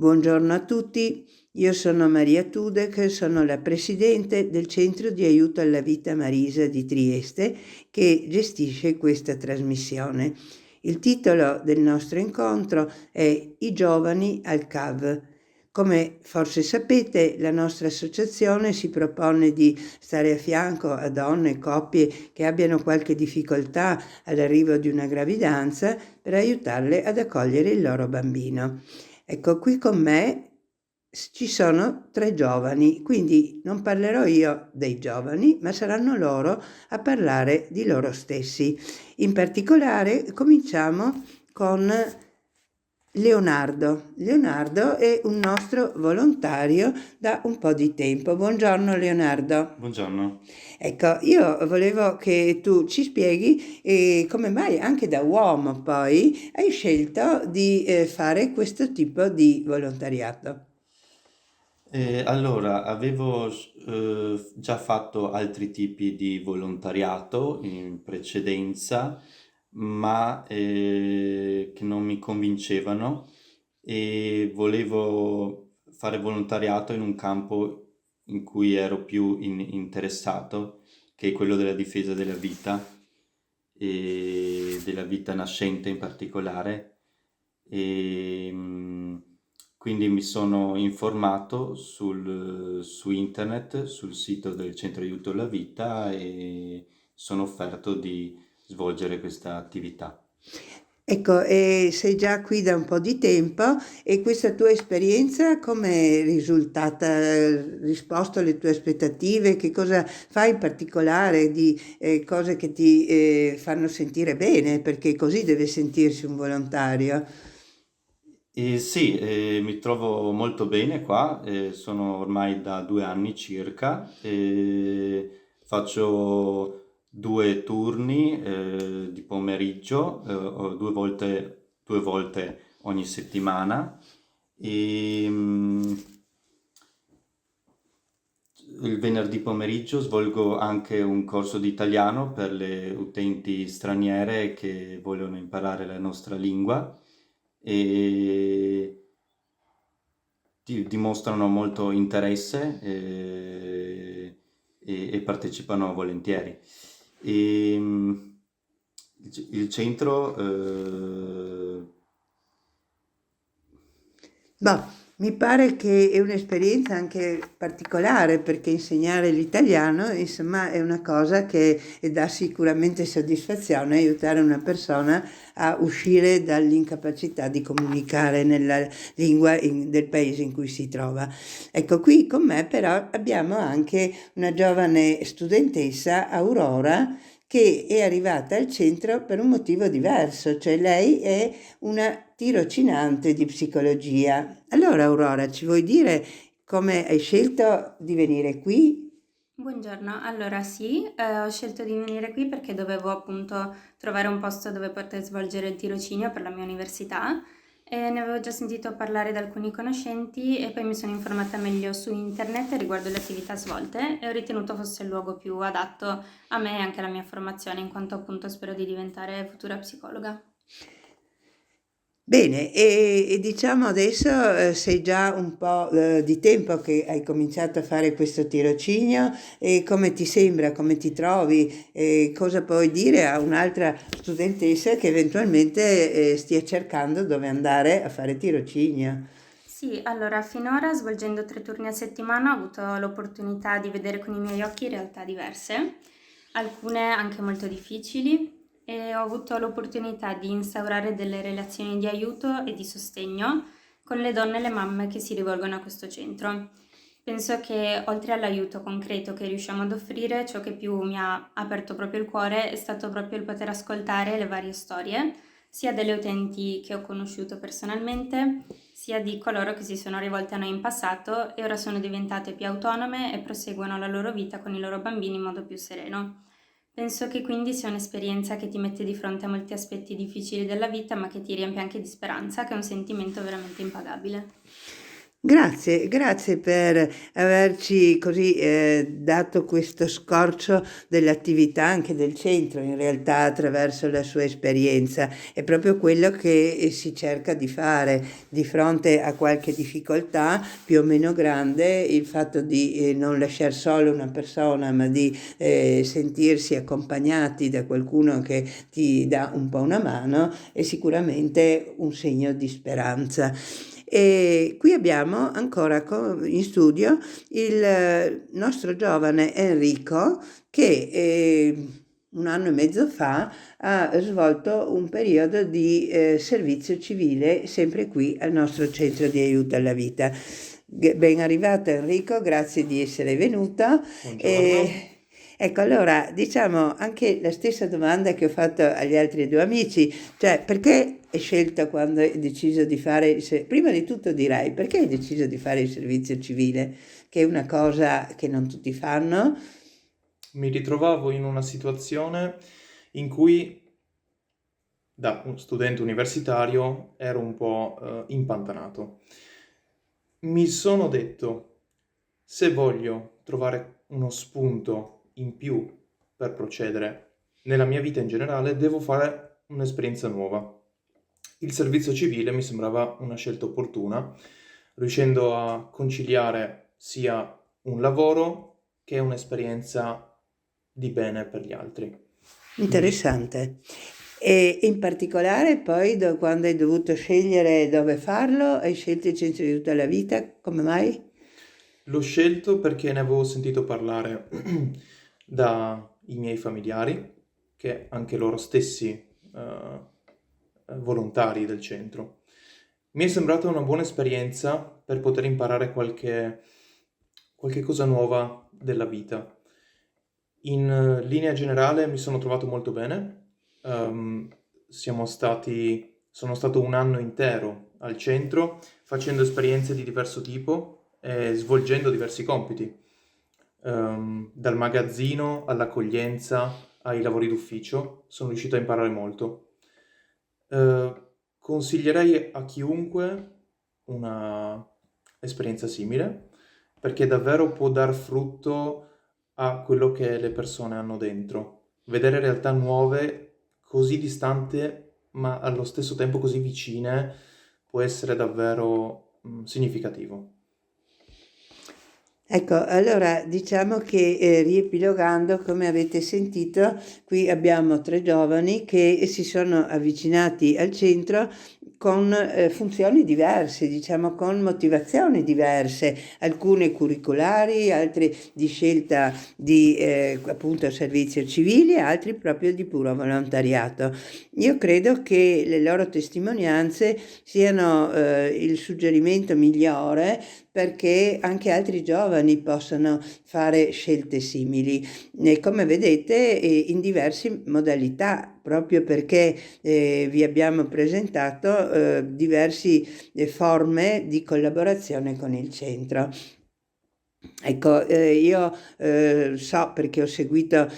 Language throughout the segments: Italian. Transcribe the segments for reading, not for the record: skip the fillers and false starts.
Buongiorno a tutti, io sono Maria Tudek, sono la presidente del Centro di Aiuto alla Vita Marisa di Trieste che gestisce questa trasmissione. Il titolo del nostro incontro è I giovani al CAV. Come forse sapete, la nostra associazione si propone di stare a fianco a donne e coppie che abbiano qualche difficoltà all'arrivo di una gravidanza per aiutarle ad accogliere il loro bambino. Ecco, qui con me ci sono 3 giovani, quindi non parlerò io dei giovani, ma saranno loro a parlare di loro stessi. In particolare cominciamo con Leonardo. Leonardo è un nostro volontario da un po' di tempo. Buongiorno Leonardo. Buongiorno. Ecco, io volevo che tu ci spieghi come mai anche da uomo poi hai scelto di fare questo tipo di volontariato. Allora, avevo già fatto altri tipi di volontariato in precedenza, ma che non mi convincevano e volevo fare volontariato in un campo in cui ero più interessato, che è quello della difesa della vita e della vita nascente in particolare. E, quindi mi sono informato su internet, sul sito del Centro Aiuto alla Vita e sono offerto di svolgere questa attività. Ecco, e sei già qui da un po' di tempo e questa tua esperienza come è risultata? Risposto alle tue aspettative? Che cosa fai in particolare di cose che ti fanno sentire bene? Perché così deve sentirsi un volontario. E sì, mi trovo molto bene qua, sono ormai da 2 anni circa, faccio 2 turni di pomeriggio, o due volte ogni settimana e il venerdì pomeriggio svolgo anche un corso di italiano per le utenti straniere che vogliono imparare la nostra lingua e dimostrano molto interesse e partecipano volentieri. E, il centro Boh, mi pare che è un'esperienza anche particolare perché insegnare l'italiano, insomma, è una cosa che dà sicuramente soddisfazione, aiutare una persona a uscire dall'incapacità di comunicare nella lingua del paese in cui si trova. Ecco, qui con me però abbiamo anche una giovane studentessa, Aurora, che è arrivata al centro per un motivo diverso, cioè lei è una tirocinante di psicologia. Allora, Aurora, ci vuoi dire come hai scelto di venire qui? Buongiorno, allora sì, ho scelto di venire qui perché dovevo appunto trovare un posto dove poter svolgere il tirocinio per la mia università e ne avevo già sentito parlare da alcuni conoscenti e poi mi sono informata meglio su internet riguardo le attività svolte e ho ritenuto fosse il luogo più adatto a me e anche alla mia formazione, in quanto appunto spero di diventare futura psicologa. Bene, e diciamo adesso sei già un po' di tempo che hai cominciato a fare questo tirocinio e come ti sembra, come ti trovi, e cosa puoi dire a un'altra studentessa che eventualmente stia cercando dove andare a fare tirocinio? Sì, allora finora svolgendo 3 turni a settimana ho avuto l'opportunità di vedere con i miei occhi realtà diverse, alcune anche molto difficili, e ho avuto l'opportunità di instaurare delle relazioni di aiuto e di sostegno con le donne e le mamme che si rivolgono a questo centro. Penso che oltre all'aiuto concreto che riusciamo ad offrire, ciò che più mi ha aperto proprio il cuore è stato proprio il poter ascoltare le varie storie, sia delle utenti che ho conosciuto personalmente, sia di coloro che si sono rivolte a noi in passato e ora sono diventate più autonome e proseguono la loro vita con i loro bambini in modo più sereno. Penso che quindi sia un'esperienza che ti mette di fronte a molti aspetti difficili della vita, ma che ti riempie anche di speranza, che è un sentimento veramente impagabile. Grazie per averci così dato questo scorcio dell'attività anche del centro, in realtà attraverso la sua esperienza. È proprio quello che si cerca di fare di fronte a qualche difficoltà più o meno grande, il fatto di non lasciare solo una persona, ma di sentirsi accompagnati da qualcuno che ti dà un po' una mano, è sicuramente un segno di speranza. E qui abbiamo ancora in studio il nostro giovane Enrico che 1 anno e mezzo fa ha svolto un periodo di servizio civile sempre qui al nostro centro di aiuto alla vita. Ben arrivato Enrico, grazie di essere venuto. Buongiorno. Ecco, allora diciamo anche la stessa domanda che ho fatto agli altri 2 amici, cioè perché hai scelto quando hai deciso di fare prima di tutto direi, perché hai deciso di fare il servizio civile, che è una cosa che non tutti fanno? Mi ritrovavo in una situazione in cui, da un studente universitario, ero un po' impantanato. Mi sono detto, se voglio trovare uno spunto in più per procedere nella mia vita in generale, devo fare un'esperienza nuova. Il servizio civile mi sembrava una scelta opportuna, riuscendo a conciliare sia un lavoro che un'esperienza di bene per gli altri. Interessante. E in particolare poi quando hai dovuto scegliere dove farlo, hai scelto il centro di aiuto alla vita, come mai? L'ho scelto perché ne avevo sentito parlare dai miei familiari, che anche loro stessi volontari del centro. Mi è sembrata una buona esperienza per poter imparare qualche cosa nuova della vita. In linea generale mi sono trovato molto bene. Sono stato 1 anno intero al centro facendo esperienze di diverso tipo e svolgendo diversi compiti, dal magazzino all'accoglienza ai lavori d'ufficio. Sono riuscito a imparare molto. Consiglierei a chiunque una esperienza simile perché davvero può dar frutto a quello che le persone hanno dentro. Vedere realtà nuove, così distanti, ma allo stesso tempo così vicine, può essere davvero significativo. Ecco, allora diciamo che riepilogando, come avete sentito, qui abbiamo 3 giovani che si sono avvicinati al centro con funzioni diverse, diciamo con motivazioni diverse, alcune curricolari, altre di scelta di appunto servizio civile, altri proprio di puro volontariato. Io credo che le loro testimonianze siano il suggerimento migliore perché anche altri giovani possano fare scelte simili, come vedete in diverse modalità, proprio perché vi abbiamo presentato diverse forme di collaborazione con il centro. Ecco, io so perché ho seguito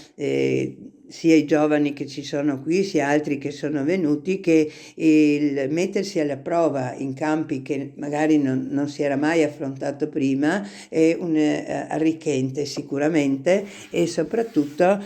sia i giovani che ci sono qui, sia altri che sono venuti, che il mettersi alla prova in campi che magari non si era mai affrontato prima è arricchente sicuramente e soprattutto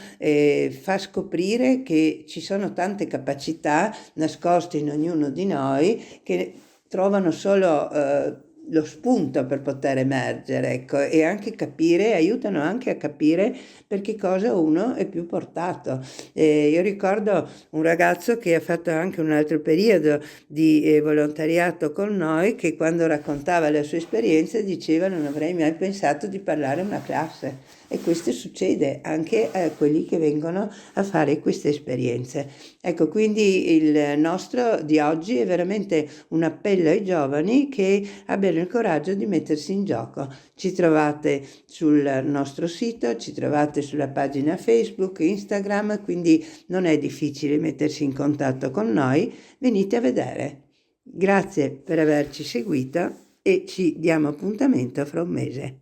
fa scoprire che ci sono tante capacità nascoste in ognuno di noi che trovano solo lo spunto per poter emergere, ecco, e anche capire, aiutano anche a capire per che cosa uno è più portato. Io ricordo un ragazzo che ha fatto anche un altro periodo di volontariato con noi che quando raccontava la sua esperienza diceva non avrei mai pensato di parlare a una classe. E questo succede anche a quelli che vengono a fare queste esperienze. Ecco, quindi il nostro di oggi è veramente un appello ai giovani che abbiano il coraggio di mettersi in gioco. Ci trovate sul nostro sito, ci trovate sulla pagina Facebook, Instagram, quindi non è difficile mettersi in contatto con noi. Venite a vedere. Grazie per averci seguito e ci diamo appuntamento fra un mese.